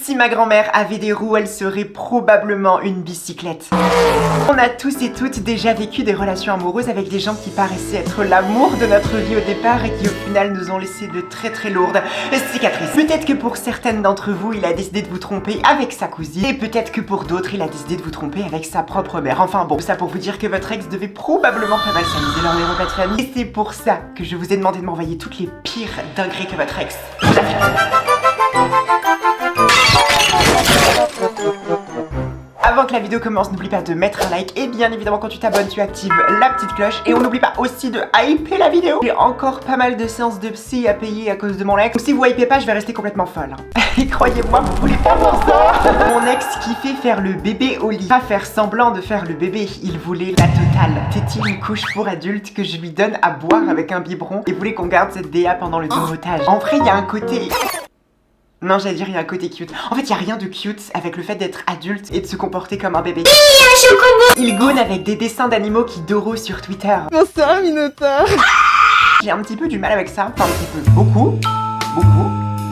Si ma grand-mère avait des roues, elle serait probablement une bicyclette. On a tous et toutes déjà vécu des relations amoureuses avec des gens qui paraissaient être l'amour de notre vie au départ et qui au final nous ont laissé de très très lourdes cicatrices. Peut-être que pour certaines d'entre vous, il a décidé de vous tromper avec sa cousine et peut-être que pour d'autres, il a décidé de vous tromper avec sa propre mère. Enfin bon, tout ça pour vous dire que votre ex devait probablement pas mal s'amuser lors des repas de famille et c'est pour ça que je vous ai demandé de m'envoyer toutes les pires dingueries que votre ex vous a fait. Avant que la vidéo commence, n'oublie pas de mettre un like et bien évidemment quand tu t'abonnes, tu actives la petite cloche et on n'oublie pas aussi de hyper la vidéo. J'ai encore pas mal de séances de psy à payer à cause de mon ex. Donc si vous hypez pas, je vais rester complètement folle. Et croyez-moi, vous voulez pas voir ça. Mon ex kiffait faire le bébé au lit. Pas faire semblant de faire le bébé, il voulait la totale. Tétine couche pour adulte que je lui donne à boire avec un biberon et voulait qu'on garde cette DA pendant le démotage. En vrai, il y a un côté... Non, j'allais dire, il y a un côté cute. En fait, il y a rien de cute avec le fait d'être adulte et de se comporter comme un bébé. Il gaune avec des dessins d'animaux qui doro sur Twitter. Bonsoir, Minotaure. J'ai un petit peu du mal avec ça. Enfin, un petit peu. Beaucoup.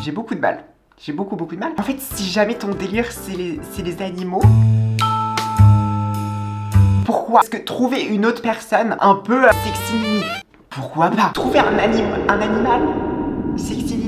J'ai beaucoup de mal. J'ai beaucoup de mal. En fait, si jamais ton délire, c'est les animaux... Pourquoi est-ce que trouver une autre personne un peu sexy mini? Pourquoi pas? Trouver un animal sexy mini?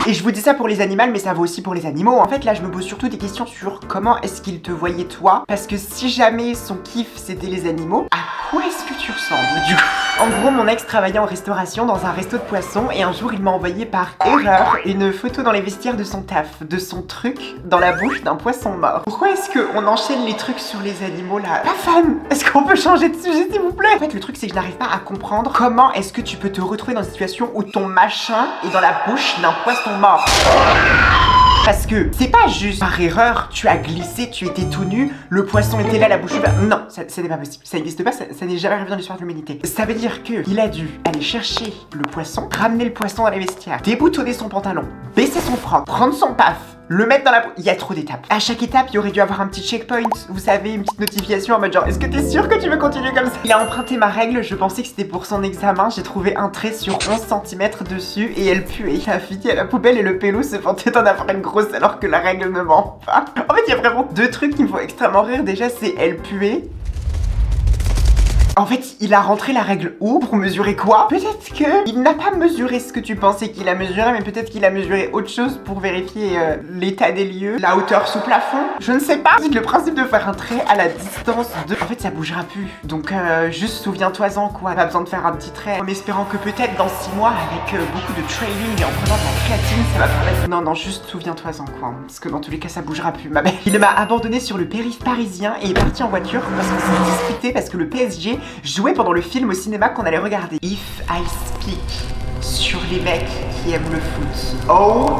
Et je vous dis ça pour les animaux, mais ça vaut aussi pour les animaux. En fait, là, je me pose surtout des questions sur comment est-ce qu'il te voyait toi. Parce que si jamais son kiff, c'était les animaux, à quoi est-ce que tu ressembles du coup? En gros, mon ex travaillait en restauration dans un resto de poissons et un jour, il m'a envoyé par erreur une photo dans les vestiaires de son taf, de son truc dans la bouche d'un poisson mort. Pourquoi est-ce qu'on enchaîne les trucs sur les animaux là? La femme, est-ce qu'on peut changer de sujet s'il vous plaît? En fait, le truc, c'est que je n'arrive pas à comprendre comment est-ce que tu peux te retrouver dans une situation où ton machin est dans la bouche d'un poisson mort. Parce que c'est pas juste par erreur, tu as glissé, tu étais tout nu, le poisson était là, la bouche ouverte. Non, ça n'est pas possible. Ça n'existe pas, ça n'est jamais arrivé dans l'histoire de l'humanité. Ça veut dire qu'il a dû aller chercher le poisson, ramener le poisson dans les vestiaires, déboutonner son pantalon, baisser son froc, prendre son paf, le mettre dans la... Il y a trop d'étapes. À chaque étape, il aurait dû avoir un petit checkpoint. Vous savez, une petite notification en mode genre, est-ce que t'es sûr que tu veux continuer comme ça? Il a emprunté ma règle, je pensais que c'était pour son examen. J'ai trouvé un trait sur 11 cm dessus et elle puait. La fille à la poubelle et le pélo se vantait d'en avoir une grosse alors que la règle ne ment pas. En fait, il y a vraiment deux trucs qui me font extrêmement rire. Déjà, c'est elle puait. En fait, il a rentré la règle où? Pour mesurer quoi? Peut-être qu'il n'a pas mesuré ce que tu pensais qu'il a mesuré, mais peut-être qu'il a mesuré autre chose pour vérifier l'état des lieux, la hauteur sous plafond. Je ne sais pas. C'est le principe de faire un trait à la distance de... En fait, ça bougera plus. Donc, juste souviens-toi-en, quoi. Pas besoin de faire un petit trait. En espérant que peut-être dans 6 mois, avec beaucoup de training et en prenant de la créatine, ça va permettre... Non, juste souviens-toi-en, quoi. Parce que dans tous les cas, ça bougera plus, ma belle. Il m'a abandonné sur le périph' parisien et est parti en voiture parce qu'on s'est disputé parce que le PSG jouait pendant le film au cinéma qu'on allait regarder. If I speak sur les mecs qui aiment le foot. Oh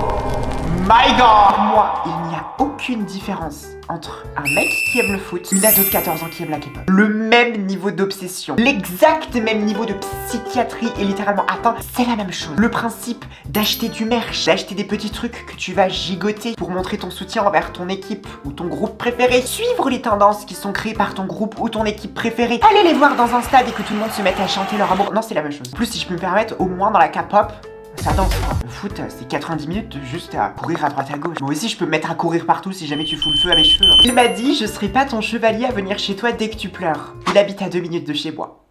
my god! Pour moi, il n'y a aucune différence entre un mec qui aime le foot, une ado de 14 ans qui aime la K-pop. Le même niveau d'obsession, l'exact même niveau de psychiatrie est littéralement atteint, c'est la même chose. Le principe d'acheter du merch, d'acheter des petits trucs que tu vas gigoter pour montrer ton soutien envers ton équipe ou ton groupe préféré, suivre les tendances qui sont créées par ton groupe ou ton équipe préférée, aller les voir dans un stade et que tout le monde se mette à chanter leur amour. Non, c'est la même chose. En plus, si je peux me permettre, au moins dans la K-pop, ça danse. Le foot, c'est 90 minutes juste à courir à droite à gauche. Moi aussi, je peux me mettre à courir partout si jamais tu fous le feu à mes cheveux. Il m'a dit, je serai pas ton chevalier à venir chez toi dès que tu pleures. Il habite à 2 minutes de chez moi.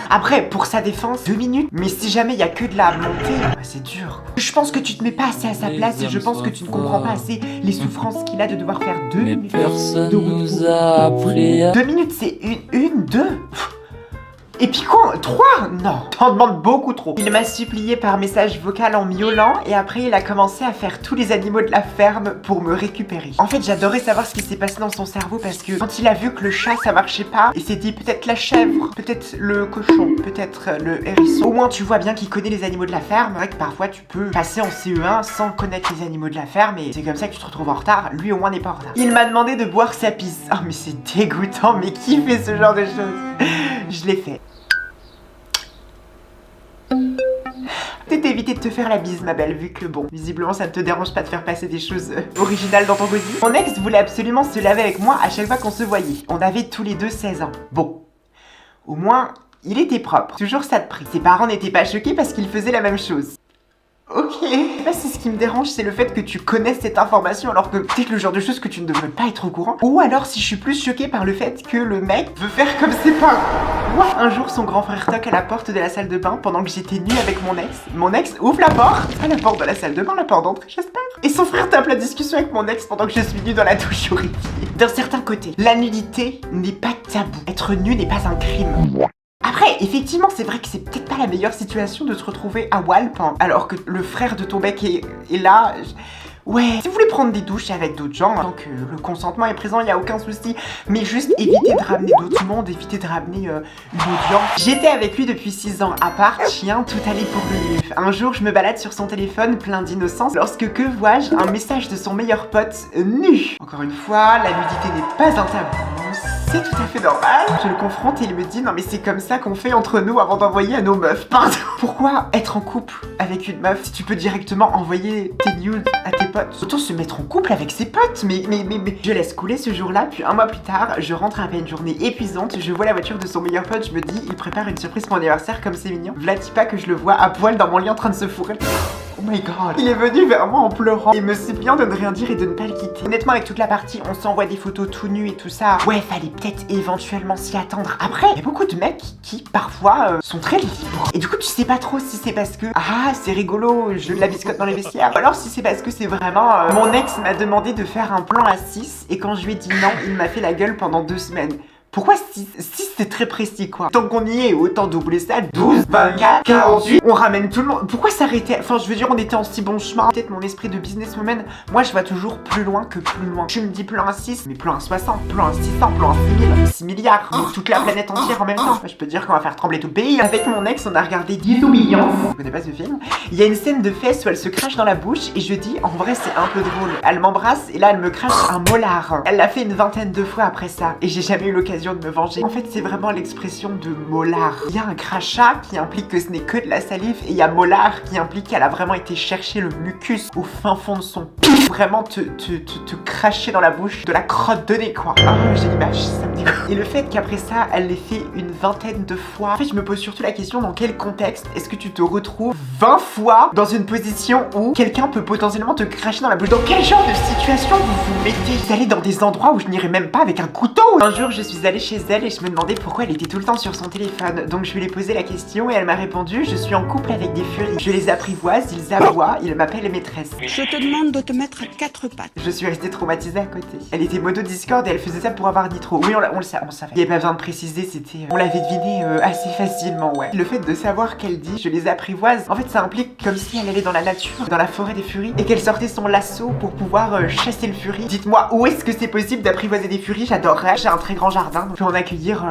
Après, pour sa défense, 2 minutes. Mais si jamais il y a que de la montée, c'est dur. Je pense que tu te mets pas assez à sa place et je pense que tu ne comprends pas assez les souffrances qu'il a de devoir faire 2 minutes de route. 2 minutes, c'est une, deux. Et puis quoi? 3? Non, t'en demandes beaucoup trop. Il m'a supplié par message vocal en miaulant et après il a commencé à faire tous les animaux de la ferme pour me récupérer. En fait, j'adorais savoir ce qui s'est passé dans son cerveau parce que quand il a vu que le chat ça marchait pas, il s'est dit peut-être la chèvre, peut-être le cochon, peut-être le hérisson. Au moins tu vois bien qu'il connaît les animaux de la ferme. C'est vrai que parfois tu peux passer en CE1 sans connaître les animaux de la ferme et c'est comme ça que tu te retrouves en retard. Lui au moins n'est pas en retard. Il m'a demandé de boire sa pisse. Oh mais c'est dégoûtant, mais qui fait ce genre de choses? Je l'ai fait. Peut-être éviter de te faire la bise, ma belle, vu que bon, visiblement ça ne te dérange pas de faire passer des choses originales dans ton gosier. Mon ex voulait absolument se laver avec moi à chaque fois qu'on se voyait. On avait tous les deux 16 ans. Bon, au moins, il était propre. Toujours ça de prix. Ses parents n'étaient pas choqués parce qu'il faisait la même chose. Ok. Là, c'est ce qui me dérange, c'est le fait que tu connaisses cette information alors que c'est le genre de choses que tu ne devrais pas être au courant. Ou alors si je suis plus choquée par le fait que le mec veut faire comme ses parents. Moi, un jour, son grand frère toque à la porte de la salle de bain pendant que j'étais nue avec mon ex. Mon ex ouvre la porte. Pas la porte de la salle de bain, la porte d'entrée, j'espère. Et son frère tape la discussion avec mon ex pendant que je suis nue dans la douche horrifiée. D'un certain côté, la nudité n'est pas tabou. Être nu n'est pas un crime. Après, effectivement, c'est vrai que c'est peut-être pas la meilleure situation de se retrouver à Walp, hein, alors que le frère de ton mec est là. Ouais, si vous voulez prendre des douches avec d'autres gens, tant que le consentement est présent, il n'y a aucun souci. Mais juste évitez de ramener d'autres mondes, évitez de ramener une audience. J'étais avec lui depuis 6 ans, à part chien, tout allait pour le mieux. Un jour, je me balade sur son téléphone plein d'innocence, lorsque que vois-je un message de son meilleur pote nu. Encore une fois, la nudité n'est pas un tabou. C'est tout à fait normal. Je le confronte et il me dit non mais c'est comme ça qu'on fait entre nous avant d'envoyer à nos meufs. Pardon. Pourquoi être en couple avec une meuf si tu peux directement envoyer tes nudes à tes potes? Autant se mettre en couple avec ses potes. Mais. Je laisse couler ce jour-là, puis un mois plus tard, je rentre après une journée épuisante, je vois la voiture de son meilleur pote, je me dis il prépare une surprise pour mon anniversaire comme c'est mignon. Vladi pas que je le vois à poil dans mon lit en train de se fourrer. Oh my god. Il est venu vers moi en pleurant et me suppliant de ne rien dire et de ne pas le quitter. Honnêtement, avec toute la partie on s'envoie des photos tout nus et tout ça, ouais, fallait peut-être éventuellement s'y attendre. Après, il y a beaucoup de mecs qui parfois sont très libres. Et du coup, tu sais pas trop si c'est parce que ah, c'est rigolo, je la biscotte dans les vestiaires. Ou alors si c'est parce que c'est vraiment mon ex m'a demandé de faire un plan à 6 et quand je lui ai dit non, il m'a fait la gueule pendant 2 semaines. Pourquoi 6 c'est très précis quoi. Tant qu'on y est, autant doubler ça. 12, 24, 48. On ramène tout le monde. Pourquoi s'arrêter? Enfin, je veux dire, on était en si bon chemin. Peut-être mon esprit de businesswoman. Moi, je vois toujours plus loin que plus loin. Tu me dis plan à 6, mais plan à 60, plan à 600, plan à 6000, 6 milliards. Toute la planète entière en même temps. Je peux te dire qu'on va faire trembler tout le pays. Avec mon ex, on a regardé 10 millions. Je connais pas ce film. Il y a une scène de fesses où elle se crache dans la bouche et je dis, en vrai, c'est un peu drôle. Elle m'embrasse et là, elle me crache un molar. Elle l'a fait une vingtaine de fois après ça et j'ai jamais eu l'occasion de me venger. En fait, c'est vraiment l'expression de molar. Il y a un crachat qui implique que ce n'est que de la salive et il y a molar qui implique qu'elle a vraiment été chercher le mucus au fin fond de son pif. Vraiment te cracher dans la bouche de la crotte de nez quoi. Oh, j'ai l'image, ça me dit quoi. Et le fait qu'après ça, elle l'ait fait une vingtaine de fois. En fait, je me pose surtout la question dans quel contexte est-ce que tu te retrouves 20 fois dans une position où quelqu'un peut potentiellement te cracher dans la bouche. Dans quel genre de situation vous vous mettez? Vous allez dans des endroits où je n'irai même pas avec un couteau. Un jour, je suis allée chez elle et je me demandais pourquoi elle était tout le temps sur son téléphone. Donc je lui ai posé la question et elle m'a répondu je suis en couple avec des furies. Je les apprivoise, ils aboient, ils m'appellent maîtresse. Je te demande de te mettre à 4 pattes. Je suis restée traumatisée à côté. Elle était modo Discord et elle faisait ça pour avoir Nitro. Oui, on le savait. Il n'y avait pas besoin de préciser, c'était... on l'avait deviné assez facilement, ouais. Le fait de savoir qu'elle dit je les apprivoise, en fait ça implique comme si elle allait dans la nature, dans la forêt des furies, et qu'elle sortait son lasso pour pouvoir chasser le furie. Dites-moi, où est-ce que c'est possible d'apprivoiser des furies? J'adorerais. J'ai un très grand jardin, on peut en accueillir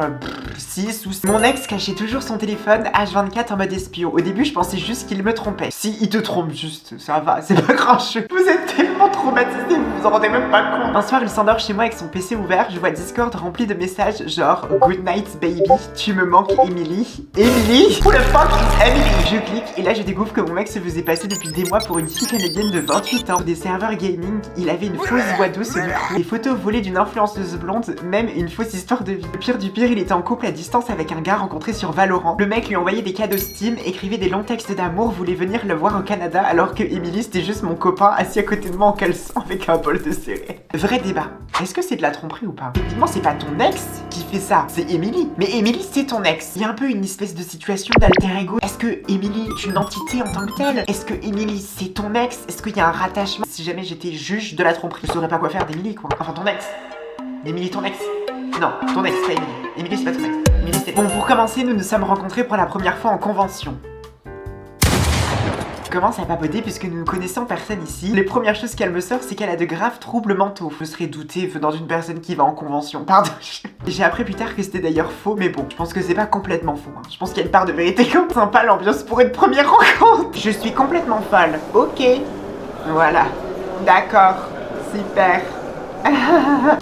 6 ou 7. Mon ex cachait toujours son téléphone H24 en mode espion. Au début, je pensais juste qu'il me trompait. Si il te trompe juste, ça va, c'est pas grand-chose. Vous êtes tellement traumatisés, vous vous en rendez même pas compte. Un soir, il s'endort chez moi avec son PC ouvert. Je vois Discord rempli de messages genre Good night baby, tu me manques Emily. Emily? Who the fuck is Emily? Je clique et là je découvre que mon mec se faisait passer depuis des mois pour une fille canadienne de 28 ans. Des serveurs gaming, il avait une fausse voix douce du coup. Des photos volées d'une influenceuse blonde, même une fausse histoire de vie. Le pire du pire, il était en couple à distance avec un gars rencontré sur Valorant. Le mec lui envoyait des cadeaux Steam, écrivait des longs textes d'amour, voulait venir le voir au Canada alors que Emily c'était juste mon copain assis à côté de moi en caleçon avec un bol de céréales. Vrai débat. Est-ce que c'est de la tromperie ou pas? Effectivement, c'est pas ton ex qui fait ça, c'est Emily. Mais Emily, c'est ton ex. Il y a un peu une espèce de situation d'alter ego. Est-ce que Emily est une entité en tant que telle? Est-ce que Emily, c'est ton ex? Est-ce qu'il y a un rattachement? Si jamais j'étais juge de la tromperie, je saurais pas quoi faire d'Emily, quoi. Enfin, ton ex. Emily, ton ex. Non, ton ex, pas Emily. Emily, c'est pas ton ex. Emily, c'est... Bon, pour commencer, nous nous sommes rencontrés pour la première fois en convention. Je commence à papoter puisque nous ne connaissons personne ici. Les premières choses qu'elle me sort, c'est qu'elle a de graves troubles mentaux. Je serais douté venant d'une personne qui va en convention. Pardon. J'ai appris plus tard que c'était d'ailleurs faux, mais bon, je pense que c'est pas complètement faux. Hein. Je pense qu'il y a une part de vérité comme sympa l'ambiance pour une première rencontre. Je suis complètement folle. Ok. Voilà. D'accord. Super.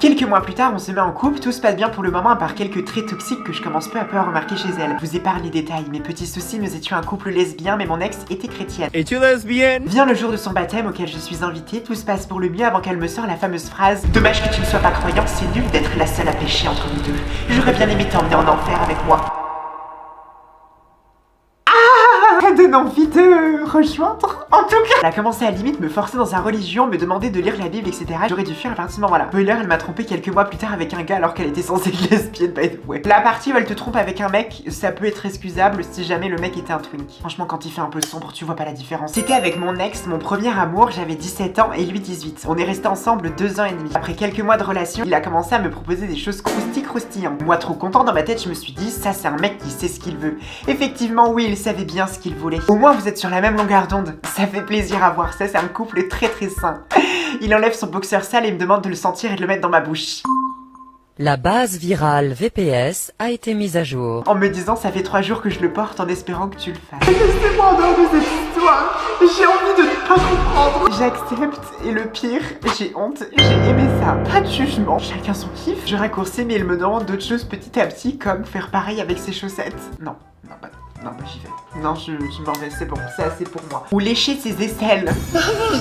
Quelques mois plus tard, on se met en couple, tout se passe bien pour le moment à part quelques traits toxiques que je commence peu à peu à remarquer chez elle. Je vous épargne les détails, mes petits soucis, nous étions un couple lesbien mais mon ex était chrétienne. Es-tu lesbienne? Vient le jour de son baptême auquel je suis invitée, tout se passe pour le mieux avant qu'elle me sorte la fameuse phrase « Dommage que tu ne sois pas croyant, c'est nul d'être la seule à pécher entre nous deux. J'aurais bien aimé t'emmener en enfer avec moi. » Ça donne envie de rejoindre. En tout cas, elle a commencé à limite me forcer dans sa religion, me demander de lire la Bible, etc. J'aurais dû fuir à partir de ce moment-là. Spoiler, elle m'a trompé quelques mois plus tard avec un gars alors qu'elle était censée être lesbienne, by the way. La partie où elle te trompe avec un mec, ça peut être excusable si jamais le mec était un twink. Franchement, quand il fait un peu sombre, tu vois pas la différence. C'était avec mon ex, mon premier amour, j'avais 17 ans et lui 18. On est restés ensemble 2 ans et demi. Après quelques mois de relation, il a commencé à me proposer des choses croustillantes. Moi, trop content dans ma tête, je me suis dit, ça c'est un mec qui sait ce qu'il veut. Effectivement, oui, il savait bien ce qu'il voulait. Au moins, vous êtes sur la même longueur d'onde. Ça fait plaisir à voir. Ça, c'est un couple très très sain. Il enlève son boxeur sale et me demande de le sentir et de le mettre dans ma bouche. La base virale VPS a été mise à jour. En me disant, ça fait 3 jours que je le porte en espérant que tu le fasses. Laissez-moi en dehors de cette histoire. J'ai envie de ne pas comprendre. J'accepte et le pire, j'ai honte. J'ai aimé ça. Pas de jugement. Chacun son kiff. Je raccourcis mais il me demande d'autres choses petit à petit comme faire pareil avec ses chaussettes. Non, bah j'y vais. Non, je m'en vais, c'est bon, c'est assez pour moi. Ou lécher ses aisselles.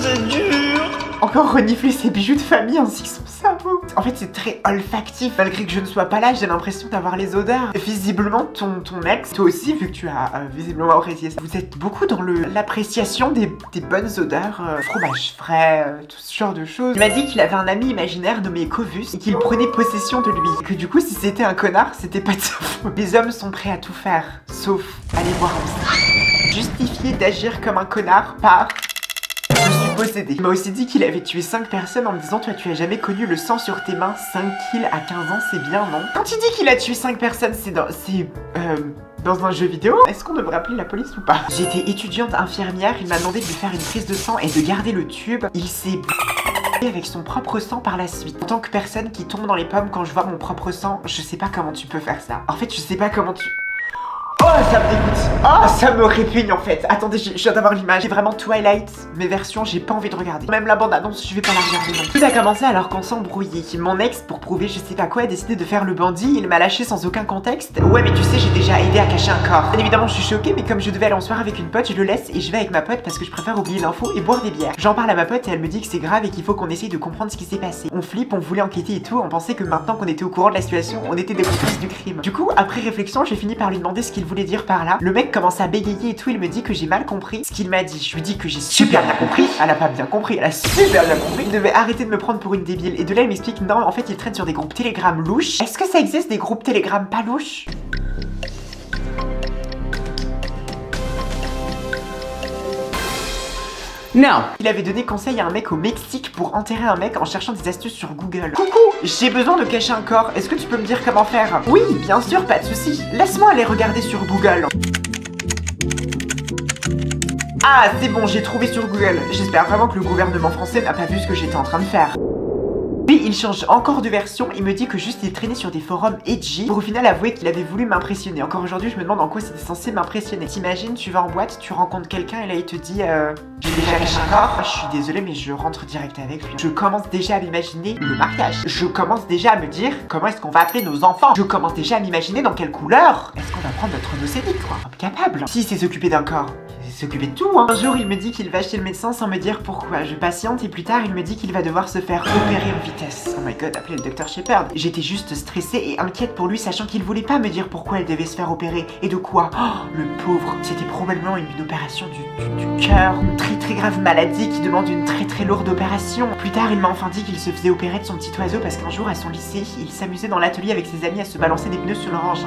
C'est dur. Encore renifler ses bijoux de famille ainsi que son cerveau. En fait, c'est très olfactif. Malgré que je ne sois pas là, j'ai l'impression d'avoir les odeurs. Visiblement, ton ex, toi aussi, vu que tu as visiblement apprécié ça, vous êtes beaucoup dans l'appréciation des bonnes odeurs. Fromage frais, tout ce genre de choses. Il m'a dit qu'il avait un ami imaginaire nommé Covus et qu'il prenait possession de lui. Et que du coup, si c'était un connard, c'était pas de sa faute. Les hommes sont prêts à tout faire, sauf aller voir un psy. Justifié d'agir comme un connard par... Je suis possédée. Il m'a aussi dit qu'il avait tué 5 personnes en me disant, toi tu as jamais connu le sang sur tes mains. 5 kills à 15 ans, c'est bien, non? Quand il dit qu'il a tué 5 personnes, c'est dans un jeu vidéo? Est-ce qu'on devrait appeler la police ou pas? J'étais étudiante infirmière, il m'a demandé de lui faire une prise de sang et de garder le tube. Il s'est avec son propre sang par la suite. En tant que personne qui tombe dans les pommes quand je vois mon propre sang, je sais pas comment tu peux faire ça. En fait, je sais pas comment tu... Oh, ça me dégoûte. Oh, ça me répugne en fait. Attendez, je viens d'avoir l'image. J'ai vraiment Twilight, mes versions, j'ai pas envie de regarder. Même la bande-annonce, je vais pas la regarder non. Tout a commencé alors qu'on s'embrouillait. Mon ex, pour prouver je sais pas quoi, a décidé de faire le bandit. Il m'a lâché sans aucun contexte. Ouais, mais tu sais, j'ai déjà aidé à cacher un corps. Bien évidemment, je suis choquée, mais comme je devais aller en soirée avec une pote, je le laisse et je vais avec ma pote parce que je préfère oublier l'info et boire des bières. J'en parle à ma pote et elle me dit que c'est grave et qu'il faut qu'on essaye de comprendre ce qui s'est passé. On flippe, on voulait enquêter et tout. On pensait que maintenant qu'on était au courant de la situation, on était des complices du crime. Du coup, après réflexion, j'ai fini par lui demander ce qu'il voulait dire par là. Le mec commence à bégayer et tout, il me dit que j'ai mal compris ce qu'il m'a dit. Je lui dis que j'ai super bien compris. Elle a pas bien compris, elle a super bien compris. Il devait arrêter de me prendre pour une débile. Et de là, il m'explique non, en fait, il traîne sur des groupes Telegram louches. Est-ce que ça existe des groupes Telegram pas louches? Non. Il avait donné conseil à un mec au Mexique pour enterrer un mec en cherchant des astuces sur Google. Coucou, j'ai besoin de cacher un corps. Est-ce que tu peux me dire comment faire? Oui, bien sûr, pas de souci. Laisse-moi aller regarder sur Google. Ah, c'est bon, j'ai trouvé sur Google. J'espère vraiment que le gouvernement français n'a pas vu ce que j'étais en train de faire. Puis il change encore de version, il me dit que juste il traînait sur des forums edgy pour au final avouer qu'il avait voulu m'impressionner. Encore aujourd'hui, je me demande en quoi c'était censé m'impressionner. T'imagines, tu vas en boîte, tu rencontres quelqu'un et là il te dit j'ai déjà caché un corps. Je suis désolée mais je rentre direct avec lui. Je commence déjà à m'imaginer le mariage. Je commence déjà à me dire comment est-ce qu'on va appeler nos enfants. Je commence déjà à m'imaginer dans quelle couleur est-ce qu'on va prendre notre nocédique quoi. Capable. Si c'est s'occuper d'un corps, s'occuper de tout hein. Un jour il me dit qu'il va chez le médecin sans me dire pourquoi. Je patiente et plus tard il me dit qu'il va devoir se faire opérer en vitesse. Oh my god, appelez le docteur Shepard. J'étais juste stressée et inquiète pour lui sachant qu'il voulait pas me dire pourquoi elle devait se faire opérer et de quoi. Oh, le pauvre. C'était probablement une opération du cœur. Une très très grave maladie qui demande une très très lourde opération. Plus tard il m'a enfin dit qu'il se faisait opérer de son petit oiseau parce qu'un jour à son lycée, il s'amusait dans l'atelier avec ses amis à se balancer des pneus sur leur engin.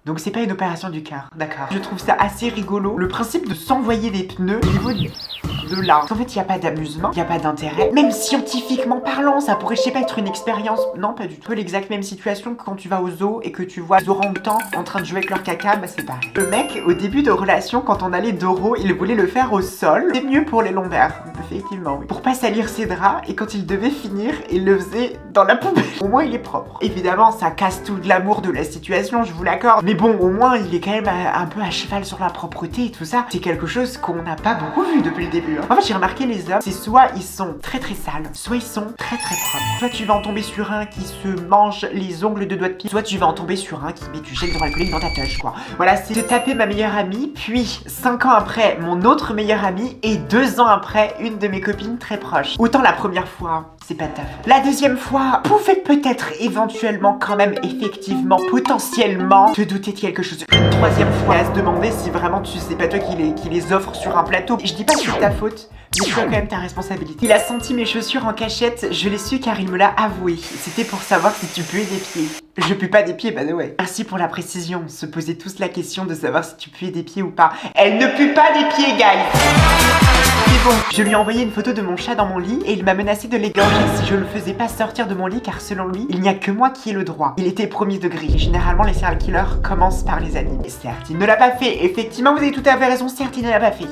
Donc c'est pas une opération du cœur, d'accord. Je trouve ça assez rigolo, le principe de s'envoyer des pneus au niveau de là. En fait, il n'y a pas d'amusement, il n'y a pas d'intérêt. Même scientifiquement parlant, ça pourrait, je sais pas, être une expérience. Non, pas du tout. L'exacte même situation que quand tu vas au zoo et que tu vois des orang-outans en train de jouer avec leur caca, bah c'est pareil. Le mec, au début de relation, quand on allait d'oro, il voulait le faire au sol. C'est mieux pour les lombaires. Effectivement, oui. Pour pas salir ses draps, et quand il devait finir, il le faisait dans la poubelle. Au moins, il est propre. Évidemment, ça casse tout le glamour de la situation, je vous l'accorde. Mais bon, au moins, il est quand même un peu à cheval sur la propreté et tout ça. C'est quelque chose qu'on n'a pas beaucoup vu depuis le début. jure. En fait, j'ai remarqué les hommes, c'est soit ils sont très très sales, soit ils sont très très propres. Soit tu vas en tomber sur un qui se mange les ongles de doigts de pied, soit tu vas en tomber sur un qui met du gel hydroalcoolique dans ta touche, quoi. Voilà, c'est de taper ma meilleure amie, puis 5 ans après, mon autre meilleur ami, et 2 ans après, une de mes copines très proches. Autant la première fois, c'est pas de ta faute. La deuxième fois, pouvait peut-être éventuellement quand même, effectivement, potentiellement, te douter de quelque chose. Une troisième fois, à se demander si vraiment tu sais pas toi qui les offre sur un plateau. Je dis pas que c'est ta faute, mais tu as quand même ta responsabilité. Il a senti mes chaussures en cachette, je l'ai su car il me l'a avoué. C'était pour savoir si tu puais des pieds. Je pue pas des pieds, by the way. Merci pour la précision, se poser tous la question de savoir si tu puais des pieds ou pas. Elle ne pue pas des pieds, guys. C'est bon, je lui ai envoyé une photo de mon chat dans mon lit et il m'a menacé de l'égorger si je le faisais pas sortir de mon lit car selon lui, il n'y a que moi qui ai le droit. Il était premier degré. Généralement, les serial killers commencent par les animaux. Et certes, il ne l'a pas fait. Effectivement, vous avez tout à fait raison, certes, il ne l'a pas fait.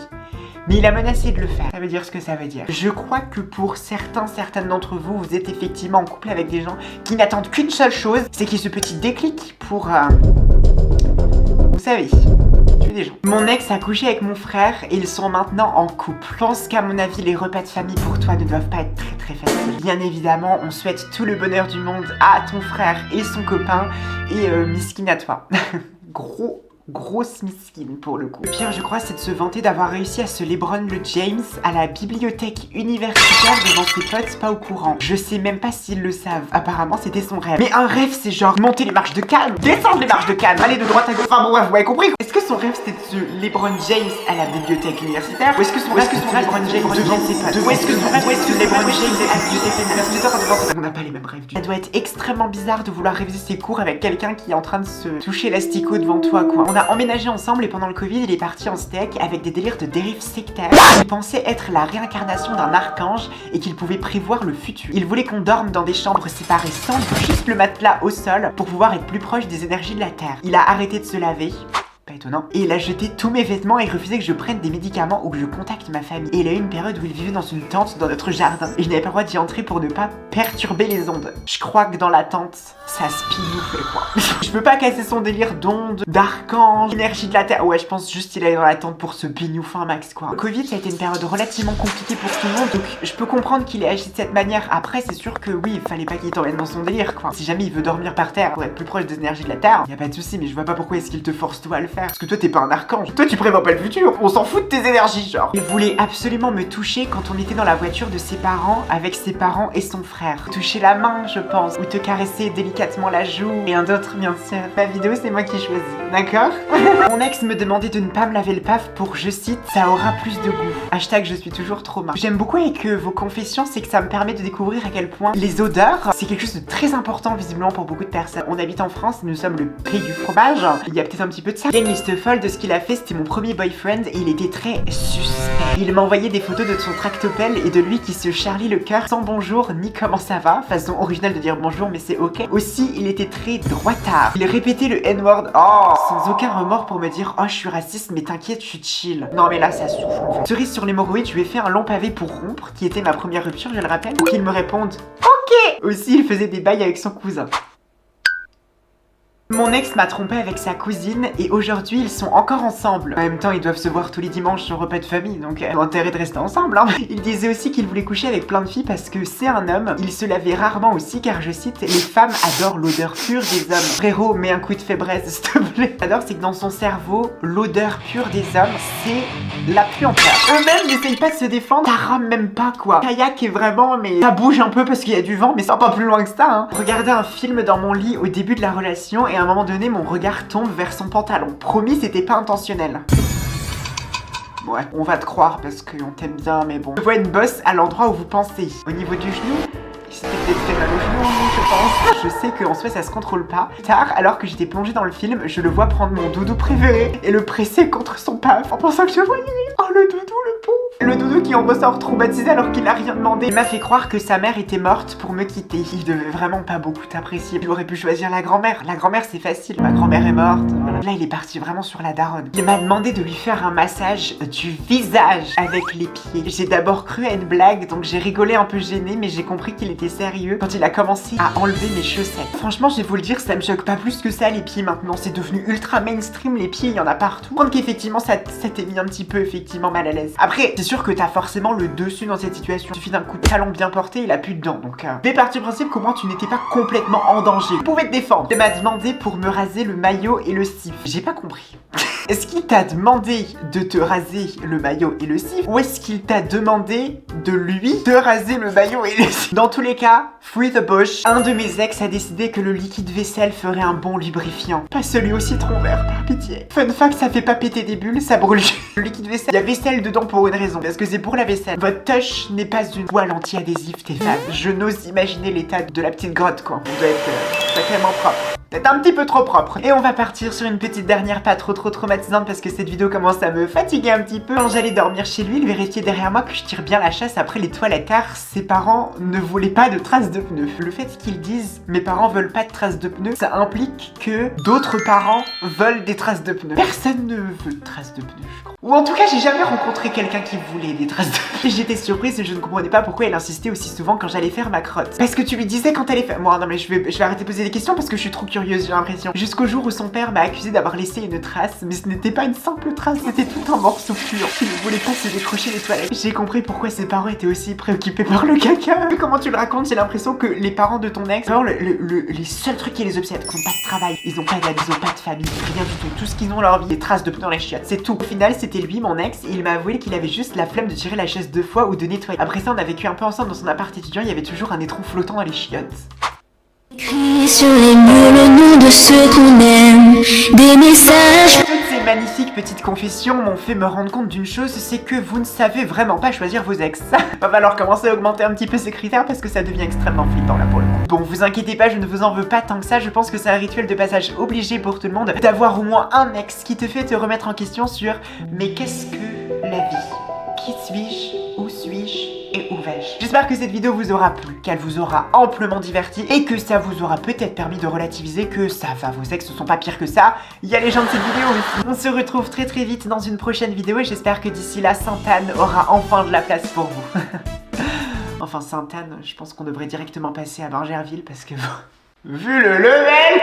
Mais il a menacé de le faire. Ça veut dire ce que ça veut dire. Je crois que pour certaines d'entre vous, vous êtes effectivement en couple avec des gens qui n'attendent qu'une seule chose, c'est qu'il y ait ce petit déclic pour... Vous savez... des gens. Mon ex a couché avec mon frère et ils sont maintenant en couple. Je pense qu'à mon avis, les repas de famille pour toi ne doivent pas être très faciles. Bien évidemment, on souhaite tout le bonheur du monde à ton frère et son copain et miskin à toi. Grosse miskine pour le coup. Le pire, je crois, c'est de se vanter d'avoir réussi à se LeBron le James à la bibliothèque universitaire devant ses potes pas au courant. Je sais même pas s'ils le savent. Apparemment, c'était son rêve. Mais un rêve, c'est genre monter les marches de Cannes, descendre les marches de Cannes, aller de droite à gauche. Enfin bon, vous avez compris. Est-ce que son rêve, c'était de se LeBron James à la bibliothèque universitaire? Ou est-ce que son rêve, c'était LeBron James devant ses potes? Ou est-ce que son rêve, c'était de LeBron James à la bibliothèque universitaire devant ses potes? On n'a pas les mêmes rêves du tout. Ça doit être extrêmement bizarre de vouloir réviser ses cours avec quelqu'un qui est en train de se toucher l'asticot devant toi, quoi. On a emménagé ensemble et pendant le Covid, il est parti en steak avec des délires de dérives sectaires. Il pensait être la réincarnation d'un archange et qu'il pouvait prévoir le futur. Il voulait qu'on dorme dans des chambres séparées sans juste le matelas au sol pour pouvoir être plus proche des énergies de la Terre. Il a arrêté de se laver. Pas étonnant. Et il a jeté tous mes vêtements et refusé que je prenne des médicaments ou que je contacte ma famille. Et il a eu une période où il vivait dans une tente dans notre jardin. Et je n'avais pas le droit d'y entrer pour ne pas perturber les ondes. Je crois que dans la tente, ça spinouflait quoi. Je peux pas casser son délire d'ondes, d'archanges, énergie de la terre. Ouais, je pense juste qu'il allait dans la tente pour se pinouffer un max quoi. Le Covid, ça a été une période relativement compliquée pour tout le monde. Donc je peux comprendre qu'il ait agi de cette manière. Après, c'est sûr que oui, il fallait pas qu'il t'emmène dans son délire quoi. Si jamais il veut dormir par terre pour être plus proche des énergies de la terre, y a pas de souci, mais je vois pas pourquoi est-ce qu'il te force toi à le faire. Parce que toi, t'es pas un archange. Toi, tu prévois pas le futur. On s'en fout de tes énergies, genre. Il voulait absolument me toucher quand on était dans la voiture de ses parents, avec ses parents et son frère. Toucher la main, je pense, ou te caresser délicatement la joue. Et un autre, bien sûr. Ma vidéo, c'est moi qui choisis. D'accord? Mon ex me demandait de ne pas me laver le paf pour, je cite, ça aura plus de goût. Hashtag je suis toujours trauma. J'aime beaucoup avec vos confessions, c'est que ça me permet de découvrir à quel point les odeurs, c'est quelque chose de très important visiblement pour beaucoup de personnes. On habite en France, nous sommes le pays du fromage. Il y a peut-être un petit peu de ça. Il y a une liste folle de ce qu'il a fait, c'était mon premier boyfriend et il était très suspect. Il m'envoyait des photos de son tractopelle et de lui qui se charlie le cœur sans bonjour ni comment ça va, façon originale de dire bonjour mais c'est ok. Aussi, il était très droitard. Il répétait le N-word, sans aucun remords pour me dire oh je suis raciste mais t'inquiète je suis chill. Non mais là ça souffle en fait. Cerise sur l'hémorroïde, je lui ai fait un long pavé pour rompre, qui était ma première rupture je le rappelle, pour qu'il me réponde ok. Aussi il faisait des bails avec son cousin. Mon ex m'a trompé avec sa cousine et aujourd'hui ils sont encore ensemble. En même temps ils doivent se voir tous les dimanches sur repas de famille donc ils ont intérêt de rester ensemble hein. Il disait aussi qu'il voulait coucher avec plein de filles parce que c'est un homme. Il se lavait rarement aussi car je cite les femmes adorent l'odeur pure des hommes. Frérot mets un coup de fébreze s'il te plaît. J'adore c'est que dans son cerveau l'odeur pure des hommes c'est la puanteur. Eux-mêmes n'essayent pas de se défendre, ça rame même pas quoi. Kayak est vraiment mais ça bouge un peu parce qu'il y a du vent mais ça va pas plus loin que ça hein. Regardez un film dans mon lit au début de la relation et à un moment donné, mon regard tombe vers son pantalon. Promis, c'était pas intentionnel. Ouais, on va te croire parce qu'on t'aime bien, mais bon. Je vois une bosse à l'endroit où vous pensez. Au niveau du genou, il s'était peut-être fait mal au genou, je pense. Je sais qu'en soi, ça se contrôle pas. Tard, alors que j'étais plongée dans le film, je le vois prendre mon doudou préféré et le presser contre son paf en pensant que je voyais. Oh, le doudou, le pauvre. Le doudou qui en ressort traumatisé alors qu'il a rien demandé. Il m'a fait croire que sa mère était morte pour me quitter. Il devait vraiment pas beaucoup t'apprécier. Il aurait pu choisir la grand-mère. La grand-mère c'est facile, ma grand-mère est morte. Voilà. Là il est parti vraiment sur la daronne. Il m'a demandé de lui faire un massage du visage avec les pieds. J'ai d'abord cru à une blague donc j'ai rigolé un peu gênée mais j'ai compris qu'il était sérieux quand il a commencé à enlever mes chaussettes. Franchement je vais vous le dire, ça me choque pas plus que ça les pieds maintenant. C'est devenu ultra mainstream les pieds, il y en a partout. Je pense qu'effectivement ça t'est mis un petit peu effectivement mal à l'aise. Après, c'est sûr que t'as forcément le dessus dans cette situation. Il suffit d'un coup de talon bien porté, il a plus de dents. Donc, t'es parti du principe qu'au moins tu n'étais pas complètement en danger. Tu pouvais te défendre. Tu m'as demandé pour me raser le maillot et le sif. J'ai pas compris. Est-ce qu'il t'a demandé de te raser le maillot et le sif ou est-ce qu'il t'a demandé de lui te raser le maillot et le sif? Dans tous les cas, free the bush. Un de mes ex a décidé que le liquide vaisselle ferait un bon lubrifiant. Pas celui au citron vert, par pitié. Fun fact, ça fait pas péter des bulles, ça brûle. Le liquide vaisselle, il y a vaisselle dedans pour une raison. Parce que c'est pour la vaisselle. Votre touch n'est pas une toile anti-adhésive, tes fans. Je n'ose imaginer l'état de la petite grotte, quoi. Vous doit être sacrément propre. Peut-être un petit peu trop propre. Et on va partir sur une petite dernière pas trop traumatisante parce que cette vidéo commence à me fatiguer un petit peu. Quand j'allais dormir chez lui, il vérifiait derrière moi que je tire bien la chasse après les toilettes car ses parents ne voulaient pas de traces de pneus. Le fait qu'ils disent mes parents veulent pas de traces de pneus, ça implique que d'autres parents veulent des traces de pneus. Personne ne veut de traces de pneus, je crois. Ou en tout cas, j'ai jamais rencontré quelqu'un qui voulait des traces de pneus. J'étais surprise et je ne comprenais pas pourquoi elle insistait aussi souvent quand j'allais faire ma crotte. Parce que tu lui disais quand elle allait faire... Moi, non mais je vais arrêter de poser des questions parce que je suis trop curieuse, j'ai l'impression. Jusqu'au jour où son père m'a accusé d'avoir laissé une trace, mais ce n'était pas une simple trace, c'était tout un morceau pur qui ne voulait pas se décrocher des toilettes. J'ai compris pourquoi ses parents étaient aussi préoccupés par le caca. Comment tu le racontes, j'ai l'impression que les parents de ton ex, les seuls trucs qui les obsèdent, ils n'ont pas de travail, ils ont pas d'amis, ils ont pas de famille, rien du tout. Tout ce qu'ils ont dans leur vie, des traces de pneus dans les chiottes, c'est tout. Au final, c'était lui, mon ex, et il m'a avoué qu'il avait juste la flemme de tirer la chaise 2 fois ou de nettoyer. Après ça, on a vécu un peu ensemble dans son appart étudiant, il y avait toujours un étron flottant dans les chiottes. Écrit sur les murs le nom de ceux qu'on aime, des messages. Toutes ces magnifiques petites confessions m'ont fait me rendre compte d'une chose, c'est que vous ne savez vraiment pas choisir vos ex. Va falloir commencer à augmenter un petit peu ces critères parce que ça devient extrêmement flippant là pour le coup. Bon, vous inquiétez pas, je ne vous en veux pas tant que ça, je pense que c'est un rituel de passage obligé pour tout le monde d'avoir au moins un ex qui te fait te remettre en question sur mais qu'est-ce que la vie? Qui suis-je? Où suis-je? Et où vais-je? J'espère que cette vidéo vous aura plu, qu'elle vous aura amplement diverti et que ça vous aura peut-être permis de relativiser que ça va, vos ex ne sont pas pires que ça. Il y a les gens de cette vidéo aussi. On se retrouve très vite dans une prochaine vidéo et j'espère que d'ici là, Sainte-Anne aura enfin de la place pour vous. Enfin, Sainte-Anne, je pense qu'on devrait directement passer à Bargerville parce que vu le level...